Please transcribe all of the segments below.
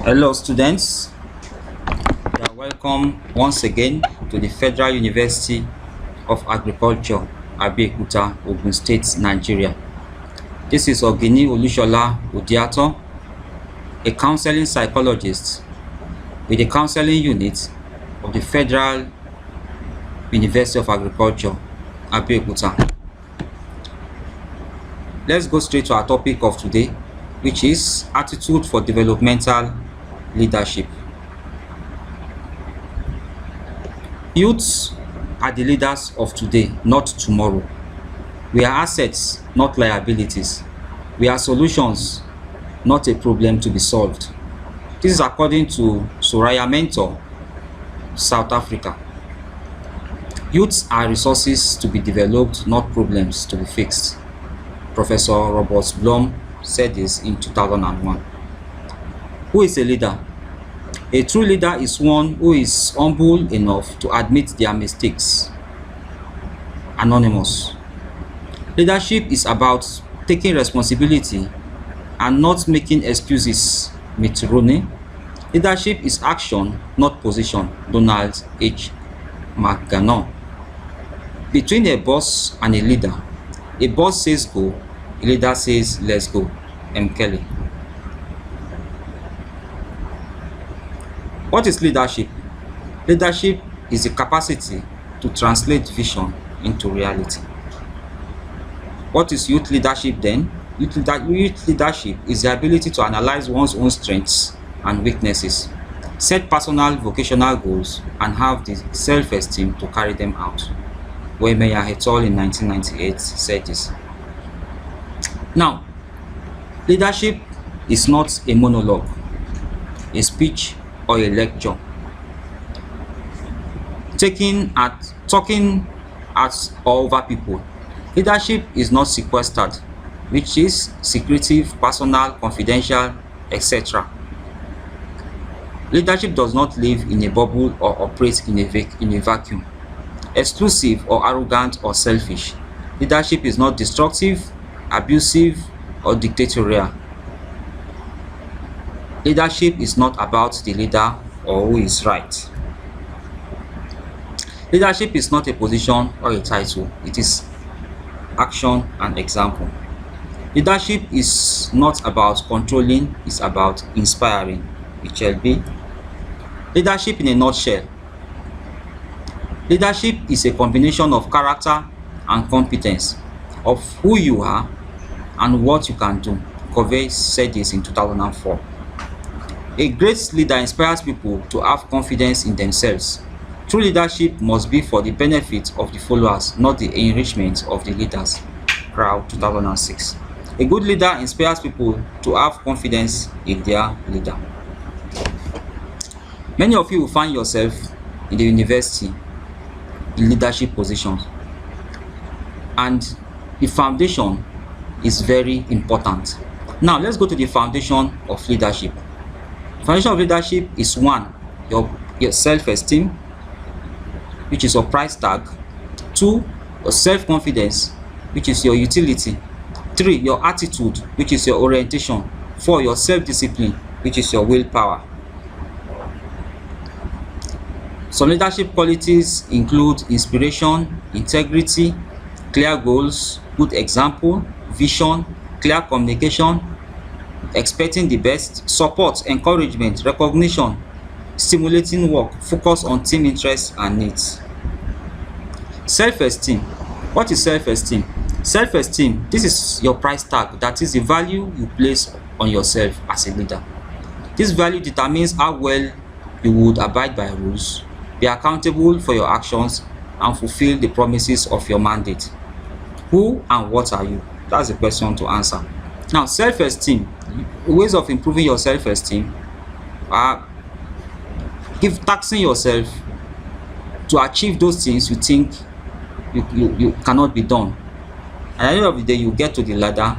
Hello students, you are welcome once again to the Federal University of Agriculture, Abeokuta, Ogun State, Nigeria. This is Ogini Olushola Odiato, a counseling psychologist with the counseling unit of the Federal University of Agriculture, Abeokuta. Let's go straight to our topic of today, which is attitude for developmental leadership. Youths are the leaders of today, not tomorrow. We are assets, not liabilities. We are solutions, not a problem to be solved. This is according to Soraya Mentor, South Africa. Youths are resources to be developed, not problems to be fixed. Professor Robert Blum said this in 2001. Who is a leader? A true leader is one who is humble enough to admit their mistakes. Anonymous. Leadership is about taking responsibility and not making excuses. Mitt Romney. Leadership is action, not position. Donald H. McGannon. Between a boss and a leader, a boss says go, a leader says let's go. M. Kelly. What is leadership? Leadership is the capacity to translate vision into reality. What is youth leadership then? Youth leadership is the ability to analyze one's own strengths and weaknesses, set personal vocational goals, and have the self-esteem to carry them out. Weimeyer et al. In 1998 said this. Now, leadership is not a monologue, a speech, or a lecture. Talking at or over people. Leadership is not sequestered, which is secretive, personal, confidential, etc. Leadership does not live in a bubble or operate in a vacuum. Exclusive or arrogant or selfish. Leadership is not destructive, abusive, or dictatorial. Leadership is not about the leader or who is right. Leadership is not a position or a title. It is action and example. Leadership is not about controlling, it's about inspiring. HLB. Leadership in a nutshell. Leadership is a combination of character and competence, of who you are and what you can do. Covey said this in 2004. A great leader inspires people to have confidence in themselves. True leadership must be for the benefit of the followers, not the enrichment of the leaders. Crowd, 2006. A good leader inspires people to have confidence in their leader. Many of you will find yourself in the university in leadership positions, and the foundation is very important. Now let's go to the foundation of leadership. Foundation of leadership is 1, your self-esteem, which is your price tag. 2, your self-confidence, which is your utility. 3, your attitude, which is your orientation. 4, your self-discipline, which is your willpower. Some leadership qualities include inspiration, integrity, clear goals, good example, vision, clear communication, expecting the best, support, encouragement, recognition, stimulating work, focus on team interests and needs. Self-esteem. What is self-esteem? Self-esteem, this is your price tag, that is the value you place on yourself as a leader. This value determines how well you would abide by rules, be accountable for your actions, and fulfill the promises of your mandate. Who and what are you? That's the question to answer. Now, self-esteem, ways of improving your self-esteem are taxing yourself to achieve those things you think you cannot be done. And at the end of the day, you get to the ladder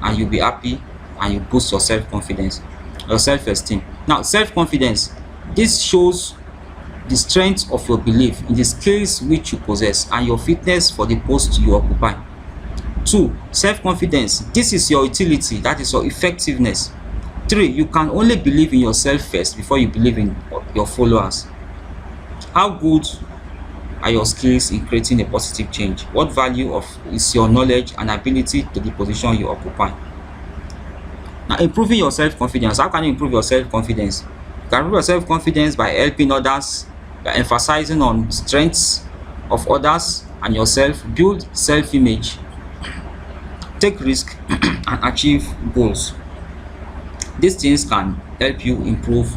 and you'll be happy and you boost your self-confidence, your self-esteem. Now, self-confidence, this shows the strength of your belief in the skills which you possess and your fitness for the post you occupy. 2, self-confidence. This is your utility, that is your effectiveness. 3, you can only believe in yourself first before you believe in your followers. How good are your skills in creating a positive change? What value is your knowledge and ability to the position you occupy? Now, improving your self-confidence. How can you improve your self-confidence? You can improve your self-confidence by helping others, by emphasizing on strengths of others and yourself, build self-image, take risk, and achieve goals. These things can help you improve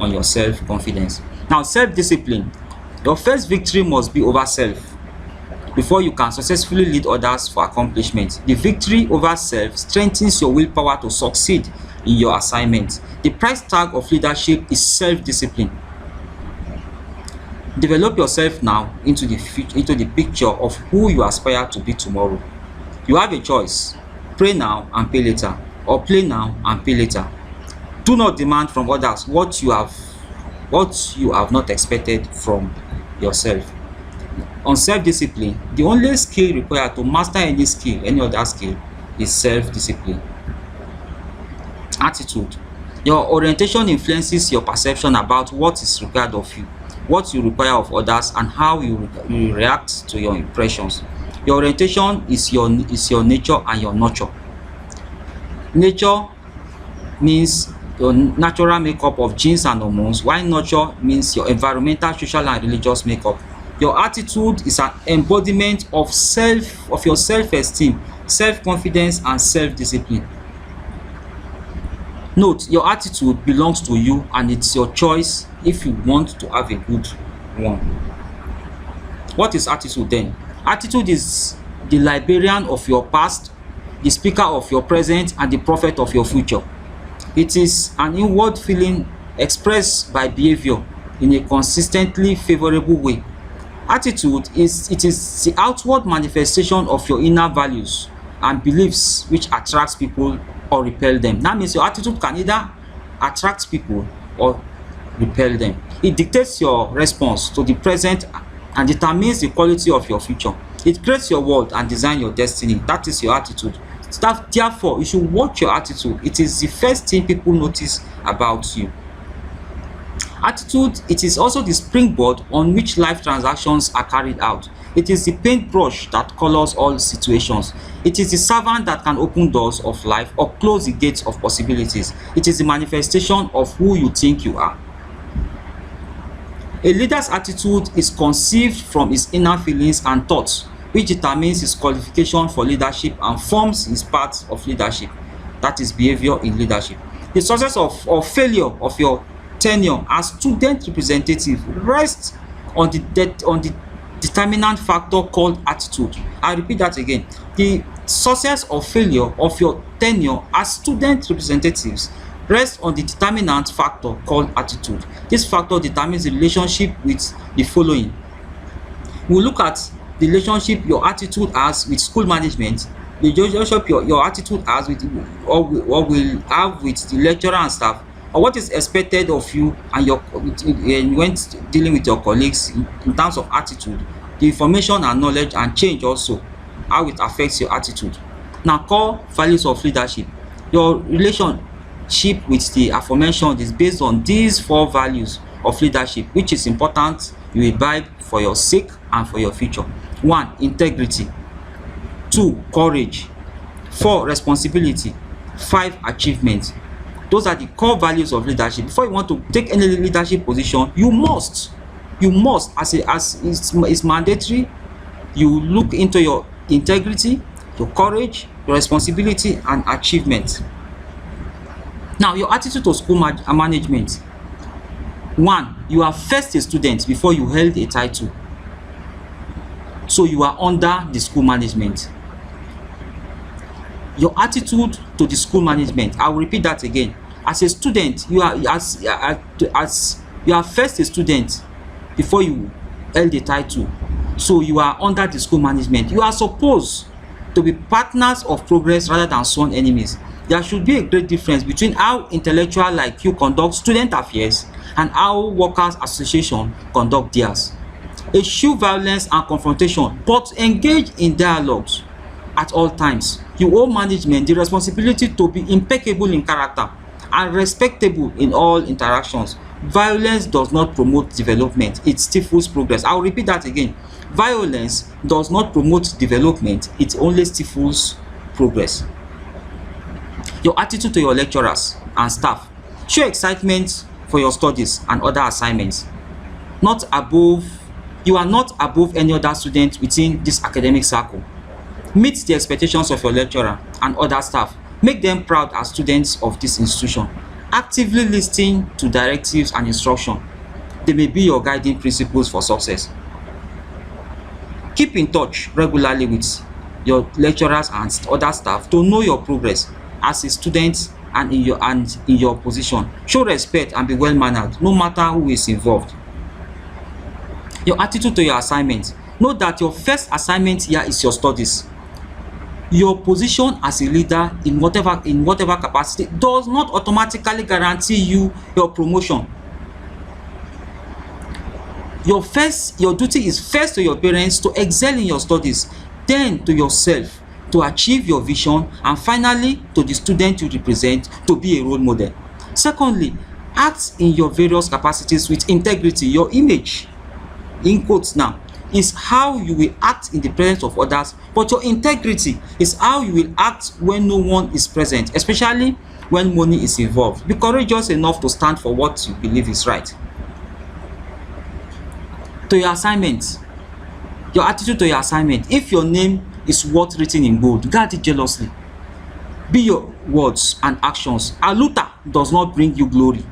on your self-confidence. Now, self-discipline. Your first victory must be over self before you can successfully lead others for accomplishment. The victory over self strengthens your willpower to succeed in your assignment. The price tag of leadership is self-discipline. Develop yourself now into the picture of who you aspire to be tomorrow. You have a choice: pray now and pay later, or play now and pay later. Do not demand from others what you have not expected from yourself. On self-discipline, the only skill required to master any other skill, is self-discipline. Attitude. Your orientation influences your perception about what is required of you, what you require of others, and how you react to your impressions. Your orientation is your nature and your nurture. Nature means your natural makeup of genes and hormones, while nurture means your environmental, social, and religious makeup. Your attitude is an embodiment of your self-esteem, self-confidence, and self-discipline. Note, your attitude belongs to you, and it's your choice if you want to have a good one. What is attitude then? Attitude is the librarian of your past, the speaker of your present, and the prophet of your future. It is an inward feeling expressed by behavior in a consistently favorable way. Attitude is the outward manifestation of your inner values and beliefs which attracts people or repel them. That means your attitude can either attract people or repel them. It dictates your response to the present and determines the quality of your future. It creates your world and designs your destiny. That is your attitude. Therefore, you should watch your attitude. It is the first thing people notice about you. Attitude, it is also the springboard on which life transactions are carried out. It is the paintbrush that colors all situations. It is the servant that can open doors of life or close the gates of possibilities. It is the manifestation of who you think you are. A leader's attitude is conceived from his inner feelings and thoughts, which determines his qualification for leadership and forms his path of leadership. That is behavior in leadership. The success or failure of your tenure as student representative rests on the determinant factor called attitude. I repeat that again. The success or failure of your tenure as student representatives rests on the determinant factor called attitude. This factor determines the relationship with the following. We'll look at the relationship your attitude has with school management, the relationship your attitude has with or will have with the lecturer and staff, or what is expected of you and when dealing with your colleagues in terms of attitude, the information and knowledge and change also, how it affects your attitude. Now, core values of leadership. Your relationship with the aforementioned is based on these 4 values of leadership, which is important you imbibe for your sake and for your future. 1. Integrity. 2. Courage. 4. Responsibility. 5. Achievement. Those are the core values of leadership. Before you want to take any leadership position, you must as it's mandatory, you look into your integrity, your courage, your responsibility, and achievement. Now, your attitude to school management. 1. You are first a student before you held a title, so you are under the school management. Your attitude to the school management, I will repeat that again. As a student, you are first a student before you held a title, so you are under the school management. You are supposed to be partners of progress rather than sworn enemies. There should be a great difference between how intellectual like you conduct student affairs and how workers association conduct theirs. Eschew violence and confrontation, but engage in dialogues at all times. You owe management the responsibility to be impeccable in character and respectable in all interactions. Violence does not promote development, it stifles progress. I will repeat that again. Violence does not promote development, it only stifles progress. Your attitude to your lecturers and staff. Show excitement for your studies and other assignments. You are not above any other student within this academic circle. Meet the expectations of your lecturer and other staff. Make them proud as students of this institution. Actively listen to directives and instruction. They may be your guiding principles for success. Keep in touch regularly with your lecturers and other staff to know your progress as a student and in your position. Show respect and be well mannered no matter who is involved. Your attitude to your assignment. Know that your first assignment here is your studies. Your position as a leader in whatever capacity does not automatically guarantee you your promotion. Your duty is first to your parents to excel in your studies, then to yourself to achieve your vision, and finally to the student you represent to be a role model. Secondly, act in your various capacities with integrity. Your image, in quotes now, is how you will act in the presence of others, but your integrity is how you will act when no one is present, especially when money is involved. Be courageous enough to stand for what you believe is right. To your assignment, your attitude to your assignment. If your name is worth written in gold, guard it jealously. Be your words and actions. A looter does not bring you glory.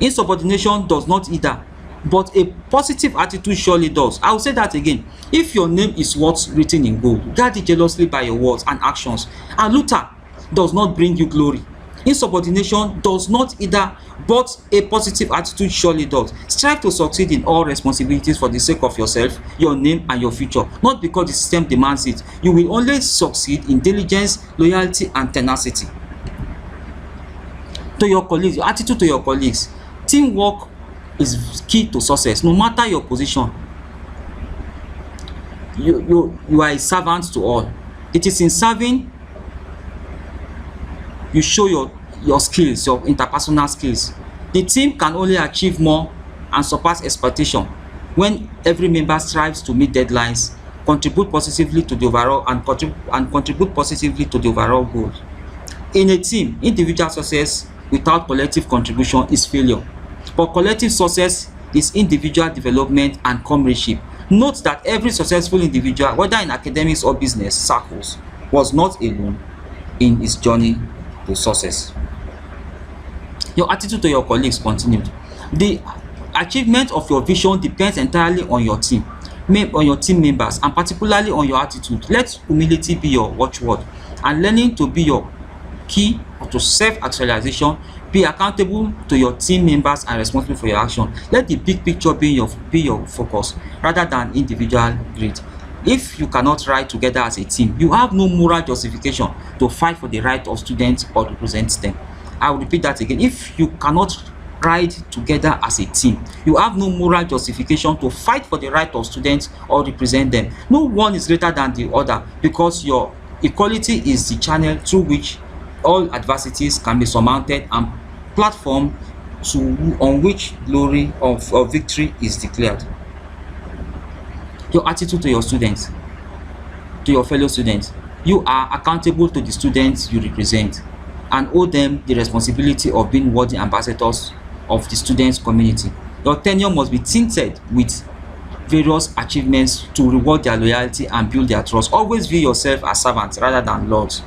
Insubordination does not either, but a positive attitude surely does. I will say that again. If your name is what's written in gold, guard it jealously by your words and actions. A looter does not bring you glory. Insubordination does not either, but a positive attitude surely does. Strive to succeed in all responsibilities for the sake of yourself, your name, and your future, not because the system demands it. You will only succeed in diligence, loyalty, and tenacity. To your colleagues, your attitude to your colleagues. Teamwork is key to success, no matter your position. You are a servant to all. It is in serving you show your skills, your interpersonal skills. The team can only achieve more and surpass expectation when every member strives to meet deadlines, contribute positively to the overall goal. In a team, individual success without collective contribution is failure. But collective success is individual development and comradeship. Note that every successful individual, whether in academics or business circles, was not alone in his journey to success. Your attitude to your colleagues continued. The achievement of your vision depends entirely on your team members, and particularly on your attitude. Let humility be your watchword, and learning to be your key to self-actualization. Be accountable to your team members and responsible for your action. Let the big picture be your focus rather than individual greed. If you cannot ride together as a team, you have no moral justification to fight for the right of students or represent them. I will repeat that again. If you cannot ride together as a team, you have no moral justification to fight for the right of students or represent them. No one is greater than the other, because your equality is the channel through which all adversities can be surmounted and platform on which glory of victory is declared. Your attitude to your students, to your fellow students. You are accountable to the students you represent and owe them the responsibility of being worthy ambassadors of the students' community. Your tenure must be tinted with various achievements to reward their loyalty and build their trust. Always view yourself as servants rather than lords.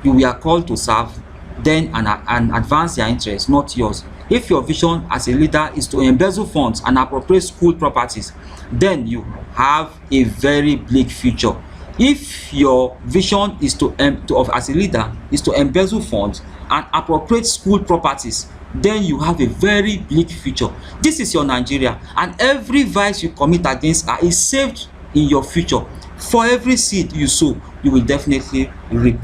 You are called to serve them and advance their interests, not yours. If your vision as a leader is to embezzle funds and appropriate school properties, then you have a very bleak future. If your vision is as a leader is to embezzle funds and appropriate school properties, then you have a very bleak future. This is your Nigeria, and every vice you commit against her is saved in your future. For every seed you sow, you will definitely reap.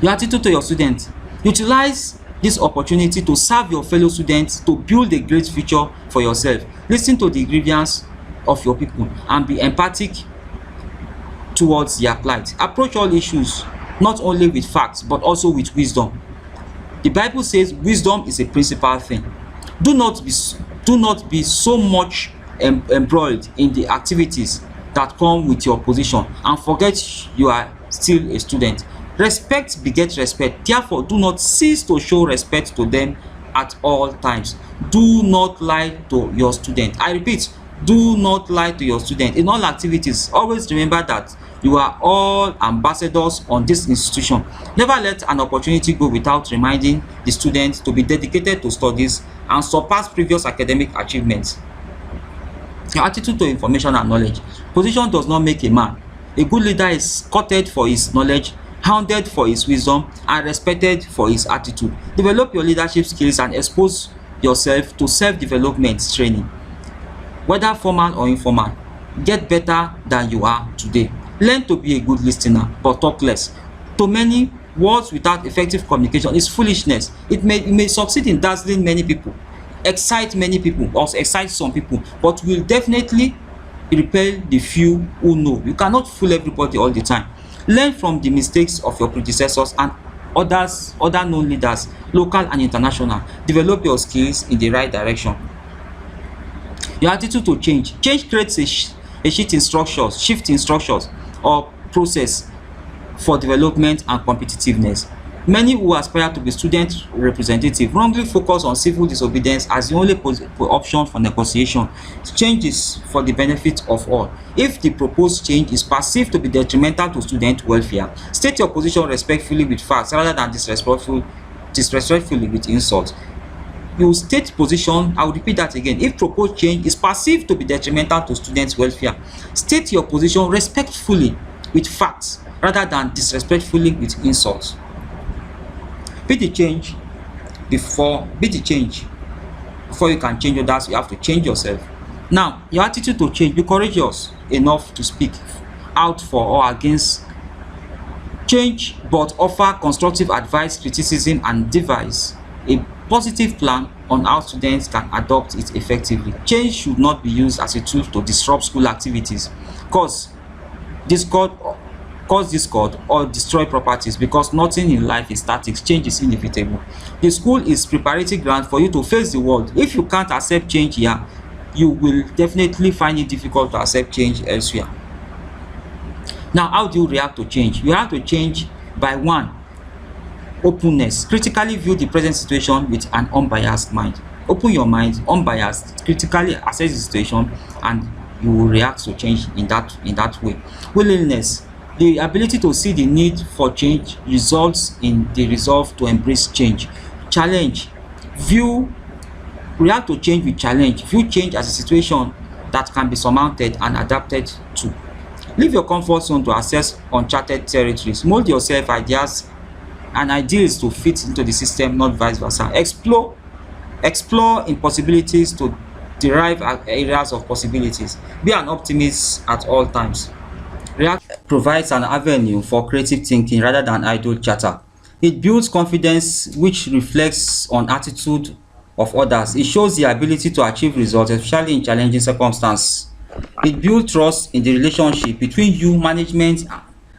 Your attitude to your students. Utilize this opportunity to serve your fellow students, to build a great future for yourself. Listen to the grievances of your people and be empathic towards their plight. Approach all issues not only with facts but also with wisdom. The Bible says wisdom is a principal thing. Do not be so much embroiled in the activities that come with your position and forget you are still a student. Respect begets respect. Therefore, do not cease to show respect to them at all times. Do not lie to your student. I repeat, do not lie to your student. In all activities, always remember that you are all ambassadors on this institution. Never let an opportunity go without reminding the student to be dedicated to studies and surpass previous academic achievements. Your attitude to information and knowledge. Position does not make a man. A good leader is courted for his knowledge, hounded for his wisdom, and respected for his attitude. Develop your leadership skills and expose yourself to self-development training, whether formal or informal. Get better than you are today. Learn to be a good listener, but talk less. To many, words without effective communication is foolishness. It may succeed in dazzling many people, excite many people, or excite some people, but will definitely repel the few who know. You cannot fool everybody all the time. Learn from the mistakes of your predecessors and other known leaders, local and international. Develop your skills in the right direction. Your attitude to change. Change creates a shift in structures or process for development and competitiveness. Many who aspire to be student representative wrongly focus on civil disobedience as the only option for negotiation. Change is for the benefit of all. If the proposed change is perceived to be detrimental to student welfare, state your position respectfully with facts rather than disrespectfully with insults. You state position, I will repeat that again. If proposed change is perceived to be detrimental to students' welfare, state your position respectfully with facts rather than disrespectfully with insults. Be the change before you can change others. You have to change yourself. Now, your attitude to change. Be courageous enough to speak out for or against change, but offer constructive advice, criticism, and devise a positive plan on how students can adopt it effectively. Change should not be used as a tool to disrupt school activities, cause discord, or destroy properties, because nothing in life is static. Change is inevitable. The school is preparatory ground for you to face the world. If you can't accept change here, you will definitely find it difficult to accept change elsewhere. Now, how do you react to change? You have to change by 1. Openness. Critically view the present situation with an unbiased mind. Open your mind, unbiased, critically assess the situation, and you will react to change in that way. Willingness. The ability to see the need for change results in the resolve to embrace change. Challenge. React to change with challenge. View change as a situation that can be surmounted and adapted to. Leave your comfort zone to access uncharted territories. Mold yourself ideas and ideals to fit into the system, not vice versa. Explore impossibilities to derive areas of possibilities. Be an optimist at all times. React provides an avenue for creative thinking rather than idle chatter. It builds confidence, which reflects on attitude of others. It shows the ability to achieve results, especially in challenging circumstances. It builds trust in the relationship between you, management,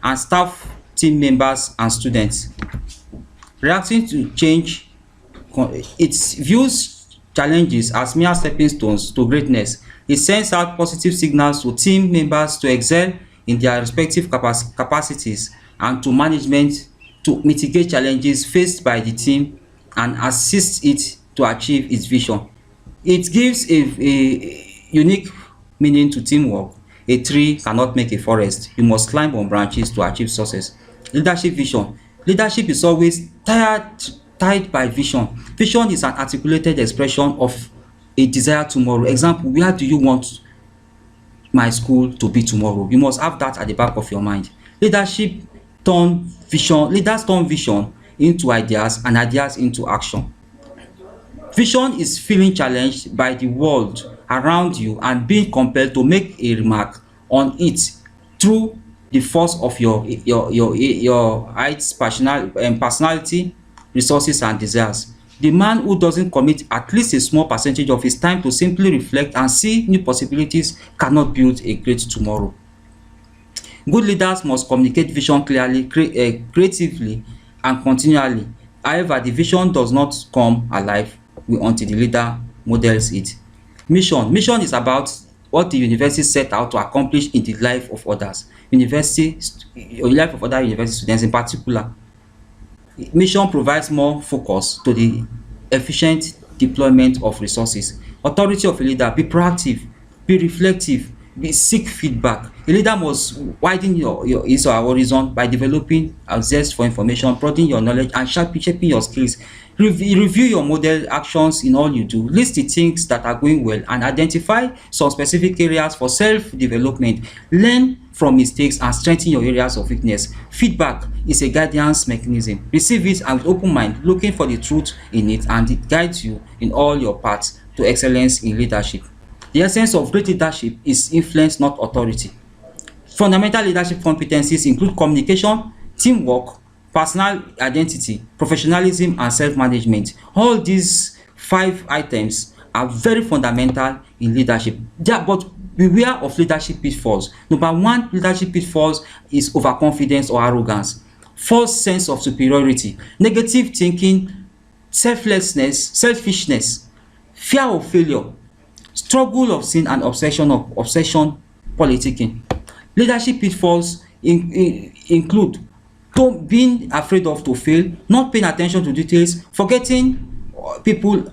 and staff, team members, and students. Reacting to change, it views challenges as mere stepping stones to greatness. It sends out positive signals to team members to excel in their respective capacities, and to management to mitigate challenges faced by the team and assist it to achieve its vision. It gives a unique meaning to teamwork. A tree cannot make a forest. You must climb on branches to achieve success. Leadership vision. Leadership is always tied by vision. Vision is an articulated expression of a desired tomorrow. Example, where do you want my school to be tomorrow? You must have that at the back of your mind. Leaders turn vision into ideas and ideas into action. Vision is feeling challenged by the world around you and being compelled to make a remark on it through the force of your heights, personality, resources, and desires. The man who doesn't commit at least a small percentage of his time to simply reflect and see new possibilities cannot build a great tomorrow. Good leaders must communicate vision clearly, creatively, and continually. However, the vision does not come alive until the leader models it. Mission is about what the university set out to accomplish in the life of others. Life of other university students in particular. Mission provides more focus to the efficient deployment of resources. Authority of a leader: be proactive, be reflective, seek feedback. A leader must widen your his or her horizon by developing a zest for information, broadening your knowledge and shaping your skills. Review your model actions in all you do. List the things that are going well and identify some specific areas for self-development. Learn from mistakes and strengthen your areas of weakness. Feedback is a guidance mechanism. Receive it and with open mind, looking for the truth in it, and it guides you in all your paths to excellence in leadership. The essence of great leadership is influence, not authority. Fundamental leadership competencies include communication, teamwork, personal identity, professionalism, and self-management. All these 5 items are very fundamental in leadership. But beware of leadership pitfalls. Number 1 leadership pitfalls is overconfidence or arrogance, false sense of superiority, negative thinking, selflessness, selfishness, fear of failure, struggle of sin, and obsession politicking. Leadership pitfalls include being afraid of to fail, not paying attention to details, forgetting people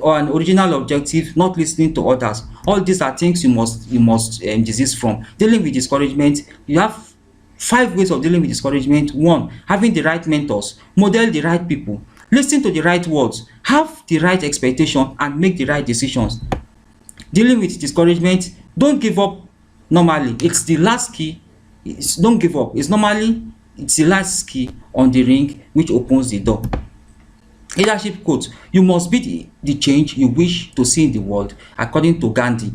or an original objective, not listening to others. All these are things you must desist from. Dealing with discouragement: you have 5 ways of dealing with discouragement. 1, having the right mentors, model the right people, listen to the right words, have the right expectation, and make the right decisions. Dealing with discouragement: don't give up. Normally, it's the last key. Don't give up. It's the last key on the ring which opens the door. Leadership quote: you must be the change you wish to see in the world, according to Gandhi.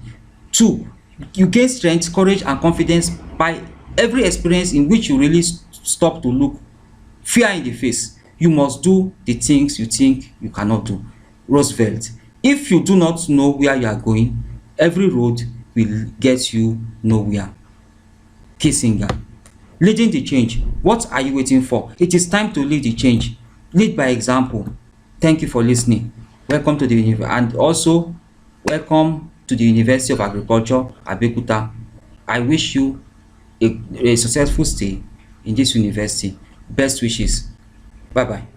2, you gain strength, courage, and confidence by every experience in which you really stop to look fear in the face. You must do the things you think you cannot do. Roosevelt: if you do not know where you are going, every road will get you nowhere. Kissinger: leading the change. What are you waiting for? It is time to lead the change. Lead by example. Thank you for listening. Welcome to the university, and also welcome to the University of Agriculture, Abeokuta. I wish you a successful stay in this university. Best wishes. Bye bye.